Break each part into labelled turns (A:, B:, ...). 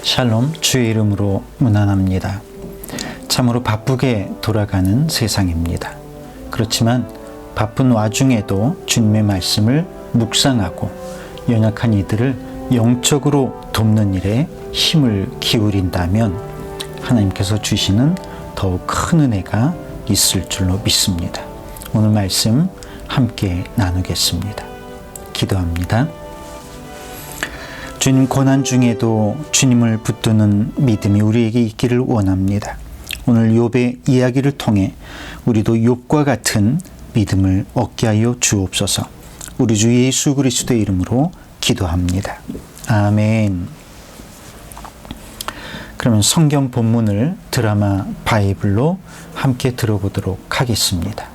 A: 샬롬, 주의 이름으로 문안합니다. 참으로 바쁘게 돌아가는 세상입니다. 그렇지만 바쁜 와중에도 주님의 말씀을 묵상하고 연약한 이들을 영적으로 돕는 일에 힘을 기울인다면 하나님께서 주시는 더욱 큰 은혜가 있을 줄로 믿습니다. 오늘 말씀 함께 나누겠습니다. 기도합니다. 주님, 고난 중에도 주님을 붙드는 믿음이 우리에게 있기를 원합니다. 오늘 욥의 이야기를 통해 우리도 욥과 같은 믿음을 얻게 하여 주옵소서. 우리 주 예수 그리스도의 이름으로 기도합니다. 아멘. 그러면 성경 본문을 드라마 바이블로 함께 들어보도록 하겠습니다.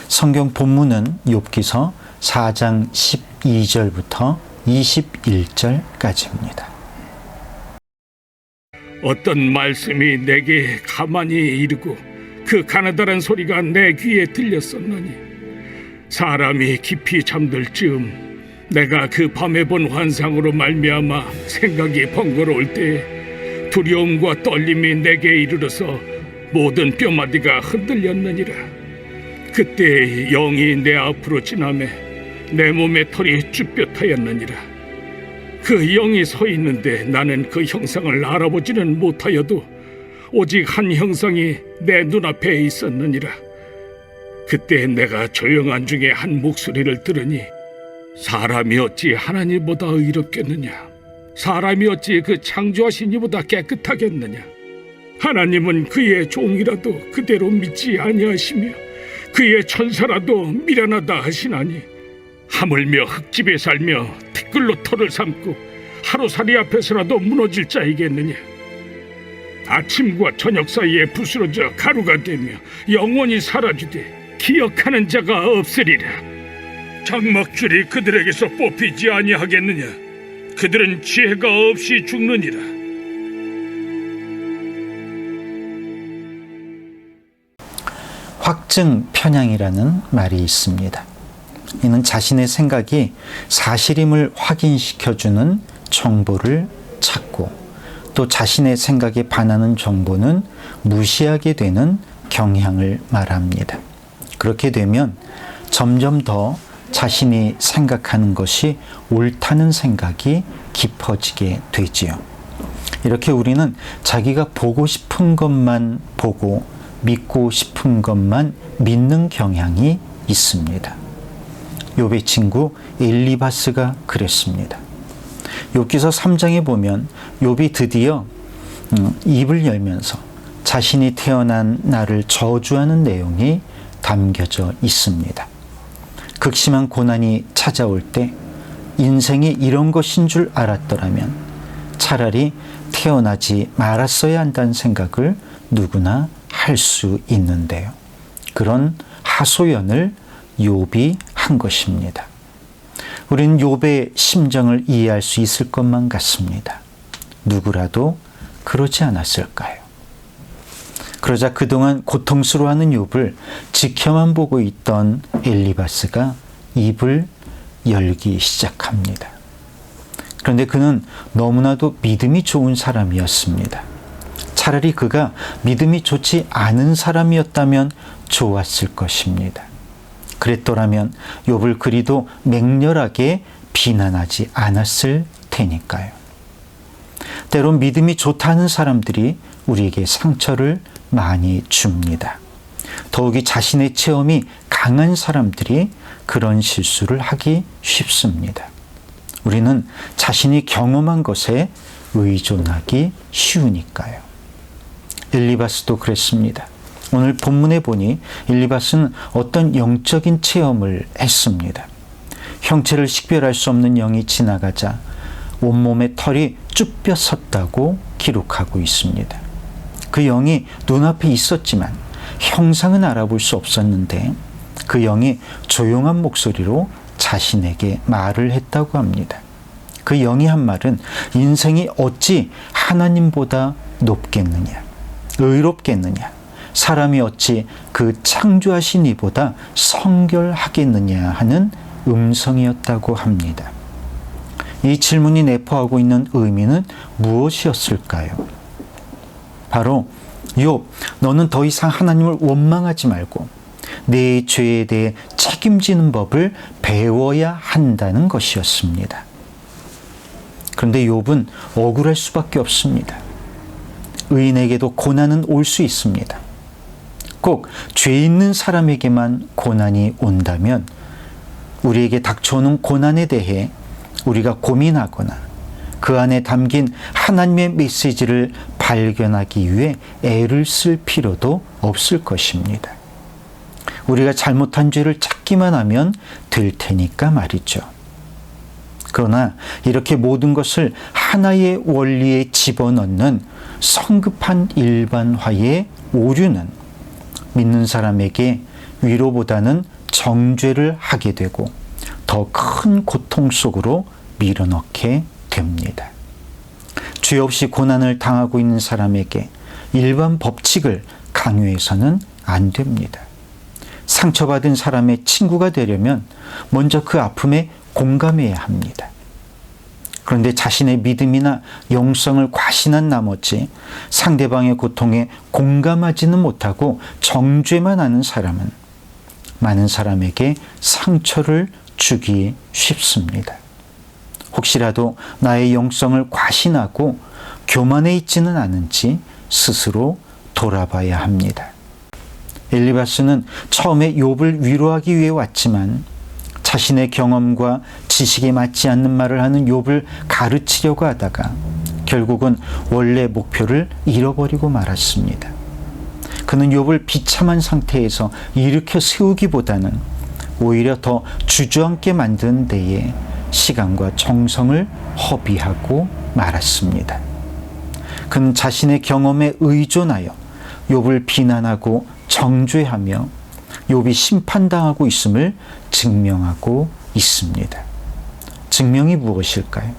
A: 성경 본문은 욥기서 4장 12절부터 21절까지입니다.
B: 어떤 말씀이 내게 가만히 이르고 그 가느다란 소리가 내 귀에 들렸었나니 사람이 깊이 잠들 즈음 내가 그 밤에 본 환상으로 말미암아 생각이 번거로울 때에 두려움과 떨림이 내게 이르러서 모든 뼈마디가 흔들렸느니라. 그때 영이 내 앞으로 지나매 내 몸의 털이 쭈뼛하였느니라. 그 영이 서 있는데 나는 그 형상을 알아보지는 못하여도 오직 한 형상이 내 눈앞에 있었느니라. 그때 내가 조용한 중에 한 목소리를 들으니 사람이 어찌 하나님보다 의롭겠느냐, 사람이 어찌 그 창조하신 이보다 깨끗하겠느냐. 하나님은 그의 종이라도 그대로 믿지 아니하시며 그의 천사라도 미련하다 하시나니 하물며 흙집에 살며 티끌로 털을 삼고 하루살이 앞에서라도 무너질 자이겠느냐. 아침과 저녁 사이에 부스러져 가루가 되며 영원히 사라지되 기억하는 자가 없으리라. 장막줄이 그들에게서 뽑히지 아니하겠느냐. 그들은 지혜가 없이 죽느니라.
A: 확증 편향이라는 말이 있습니다. 이는 자신의 생각이 사실임을 확인시켜주는 정보를 찾고 또 자신의 생각에 반하는 정보는 무시하게 되는 경향을 말합니다. 그렇게 되면 점점 더 자신이 생각하는 것이 옳다는 생각이 깊어지게 되지요. 이렇게 우리는 자기가 보고 싶은 것만 보고 믿고 싶은 것만 믿는 경향이 있습니다. 욥의 친구 엘리바스가 그랬습니다. 욥기서 3장에 보면 욥이 드디어 입을 열면서 자신이 태어난 날을 저주하는 내용이 담겨져 있습니다. 극심한 고난이 찾아올 때 인생이 이런 것인 줄 알았더라면 차라리 태어나지 말았어야 한다는 생각을 누구나 할 수 있는데요. 그런 하소연을 욥이 한 것입니다. 우리는 욥의 심정을 이해할 수 있을 것만 같습니다. 누구라도 그러지 않았을까요? 그러자 그동안 고통스러워하는 욥을 지켜만 보고 있던 엘리바스가 입을 열기 시작합니다. 그런데 그는 너무나도 믿음이 좋은 사람이었습니다. 차라리 그가 믿음이 좋지 않은 사람이었다면 좋았을 것입니다. 그랬더라면 욥을 그리도 맹렬하게 비난하지 않았을 테니까요. 때론 믿음이 좋다는 사람들이 우리에게 상처를 많이 줍니다. 더욱이 자신의 체험이 강한 사람들이 그런 실수를 하기 쉽습니다. 우리는 자신이 경험한 것에 의존하기 쉬우니까요. 엘리바스도 그랬습니다. 오늘 본문에 보니 엘리바스는 어떤 영적인 체험을 했습니다. 형체를 식별할 수 없는 영이 지나가자 온몸에 털이 쭈뼛 섰다고 기록하고 있습니다. 그 영이 눈앞에 있었지만 형상은 알아볼 수 없었는데 그 영이 조용한 목소리로 자신에게 말을 했다고 합니다. 그 영이 한 말은 인생이 어찌 하나님보다 높겠느냐, 의롭겠느냐, 사람이 어찌 그 창조하신 이보다 성결하겠느냐 하는 음성이었다고 합니다. 이 질문이 내포하고 있는 의미는 무엇이었을까요? 바로 욥, 너는 더 이상 하나님을 원망하지 말고 내 죄에 대해 책임지는 법을 배워야 한다는 것이었습니다. 그런데 욥은 억울할 수밖에 없습니다. 의인에게도 고난은 올 수 있습니다. 꼭 죄 있는 사람에게만 고난이 온다면 우리에게 닥쳐오는 고난에 대해 우리가 고민하거나 그 안에 담긴 하나님의 메시지를 발견하기 위해 애를 쓸 필요도 없을 것입니다. 우리가 잘못한 죄를 찾기만 하면 될 테니까 말이죠. 그러나 이렇게 모든 것을 하나의 원리에 집어넣는 성급한 일반화의 오류는 믿는 사람에게 위로보다는 정죄를 하게 되고 더 큰 고통 속으로 밀어넣게 됩니다. 죄 없이 고난을 당하고 있는 사람에게 일반 법칙을 강요해서는 안 됩니다. 상처받은 사람의 친구가 되려면 먼저 그 아픔에 공감해야 합니다. 그런데 자신의 믿음이나 영성을 과신한 나머지 상대방의 고통에 공감하지는 못하고 정죄만 하는 사람은 많은 사람에게 상처를 주기 쉽습니다. 혹시라도 나의 영성을 과신하고 교만해 있지는 않은지 스스로 돌아봐야 합니다. 엘리바스는 처음에 욥을 위로하기 위해 왔지만 자신의 경험과 지식에 맞지 않는 말을 하는 욥을 가르치려고 하다가 결국은 원래 목표를 잃어버리고 말았습니다. 그는 욥을 비참한 상태에서 일으켜 세우기보다는 오히려 더 주저앉게 만드는 데에 시간과 정성을 허비하고 말았습니다. 그는 자신의 경험에 의존하여 욥을 비난하고 정죄하며 욥이 심판당하고 있음을 증명하고 있습니다. 증명이 무엇일까요?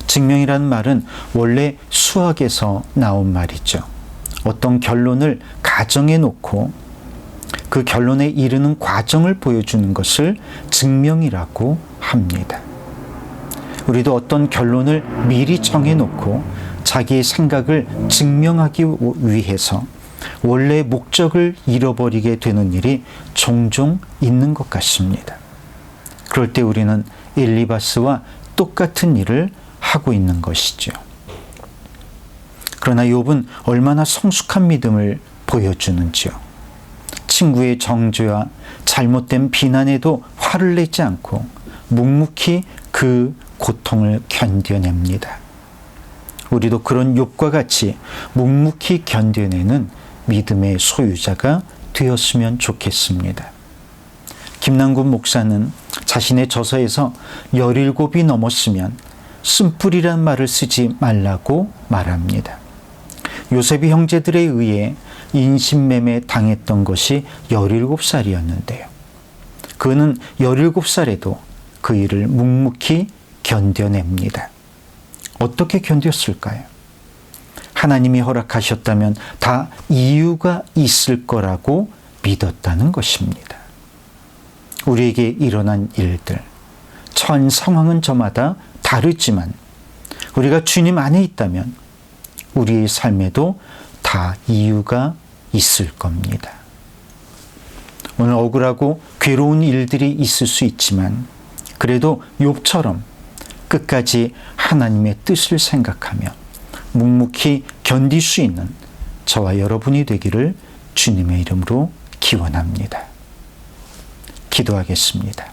A: 증명이라는 말은 원래 수학에서 나온 말이죠. 어떤 결론을 가정해 놓고 그 결론에 이르는 과정을 보여주는 것을 증명이라고 합니다. 우리도 어떤 결론을 미리 정해놓고 자기의 생각을 증명하기 위해서 원래의 목적을 잃어버리게 되는 일이 종종 있는 것 같습니다. 그럴 때 우리는 엘리바스와 똑같은 일을 하고 있는 것이죠. 그러나 욥은 얼마나 성숙한 믿음을 보여주는지요. 친구의 정죄와 잘못된 비난에도 화를 내지 않고 묵묵히 그 고통을 견뎌냅니다. 우리도 그런 욥과 같이 묵묵히 견뎌내는 믿음의 소유자가 되었으면 좋겠습니다. 김남군 목사는 자신의 저서에서 17이 넘었으면 쓴뿌리란 말을 쓰지 말라고 말합니다. 요셉이 형제들에 의해 인신매매 당했던 것이 17살이었는데요. 그는 17살에도 그 일을 묵묵히 견뎌냅니다. 어떻게 견뎠을까요? 하나님이 허락하셨다면 다 이유가 있을 거라고 믿었다는 것입니다. 우리에게 일어난 일들, 처한 상황은 저마다 다르지만 우리가 주님 안에 있다면 우리의 삶에도 다 이유가 있을 겁니다. 오늘 억울하고 괴로운 일들이 있을 수 있지만 그래도 욥처럼 끝까지 하나님의 뜻을 생각하며 묵묵히 견딜 수 있는 저와 여러분이 되기를 주님의 이름으로 기원합니다. 기도하겠습니다.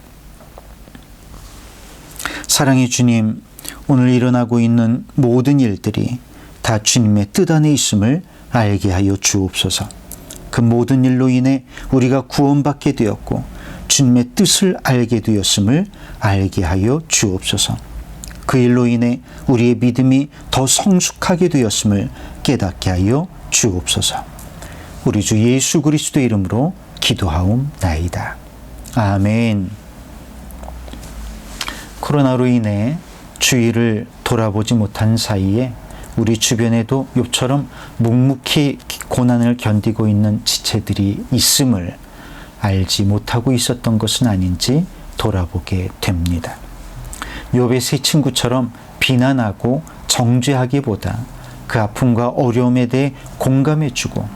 A: 사랑의 주님, 오늘 일어나고 있는 모든 일들이 다 주님의 뜻 안에 있음을 알게 하여 주옵소서. 그 모든 일로 인해 우리가 구원받게 되었고 주님의 뜻을 알게 되었음을 알게 하여 주옵소서. 그 일로 인해 우리의 믿음이 더 성숙하게 되었음을 깨닫게 하여 주옵소서. 우리 주 예수 그리스도의 이름으로 기도하옵나이다. 아멘. 코로나로 인해 주위를 돌아보지 못한 사이에 우리 주변에도 욥처럼 묵묵히 고난을 견디고 있는 지체들이 있음을 알지 못하고 있었던 것은 아닌지 돌아보게 됩니다. 욥의 세 친구처럼 비난하고 정죄하기보다 그 아픔과 어려움에 대해 공감해주고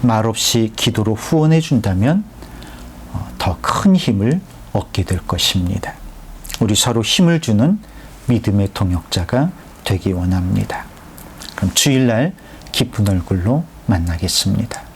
A: 말없이 기도로 후원해준다면 더 큰 힘을 얻게 될 것입니다. 우리 서로 힘을 주는 믿음의 동역자가 되기 원합니다. 그럼 주일날 기쁜 얼굴로 만나겠습니다.